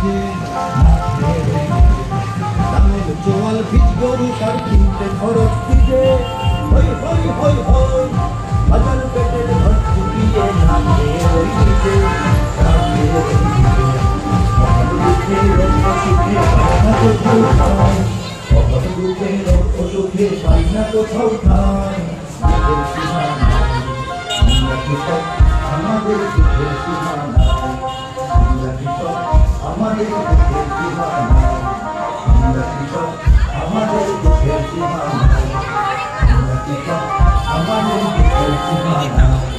ভিজে ধানের চোয়াল ভিজ গরু সার কিনতে খরচ ভিজে হই হই হই হই হাজার পেটের ঘর চুপিয়ে না খেয়ে ওই ভিজে না খেয়ে ওই ভিজে দুঃখে রক্ত সুখে পায়না কোথাও ঠাই অভাব দুঃখে রক্ত সুখে পায়না কোথাও ঠাই আমাদের দুঃখের সীমা নাই আমরা কৃষক আমাদের দুঃখের সীমা নাই আমরা কৃষক আমাদের দুঃখের সীমা নাই আমরা কৃষক আমাদের দুঃখের সীমা নাই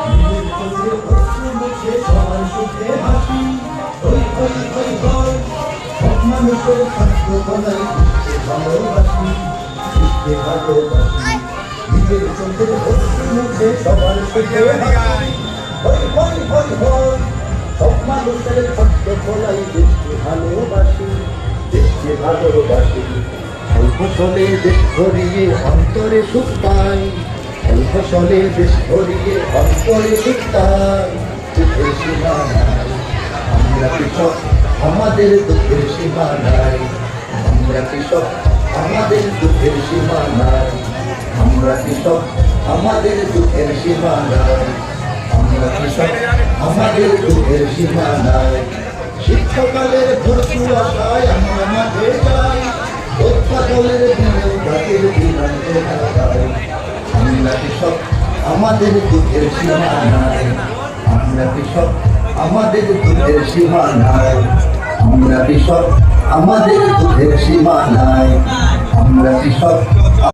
নিজের চোখে অশ্রু মুছে সবার সুখে হাসি হই হই হই হই সব মানুষের খাদ্য বলাই ভালোবাসি ভালোবাসি নিজের চোখে অশ্রু মুছে সবার সুখে হাসি হই হই হই হই সব মানুষের খাদ্য বলাই দেশকে ভালোবাসি দেশকে ভালোবাসি অল্প ফলে দেশ ভরিয়ে অন্তরে সুখ পাই অল্প ফলে দেশ ভরিয়ে অন্তরে সুখ পাই দুঃখের সীমা নাই আমরা কৃষক আমাদের দুঃখের সীমা নাই আমরা কৃষক আমাদের দুঃখের সীমা নাই আমরা কৃষক আমাদের দুঃখের সীমা নাই আমরা কৃষক আমাদের দুঃখের সীমা নাই শীতকালের ভরপুর আশায় আমরা মাঠে যাই উৎপাদনের দিনেও ঘাটের দিনান্তে ঢাকাই আমরা কৃষক আমাদের দুঃখের সীমা নাই আমরা কৃষক আমাদের দুঃখের সীমা নাই আমরা কৃষক আমাদের দুঃখের সীমা নাই আমরা কৃষক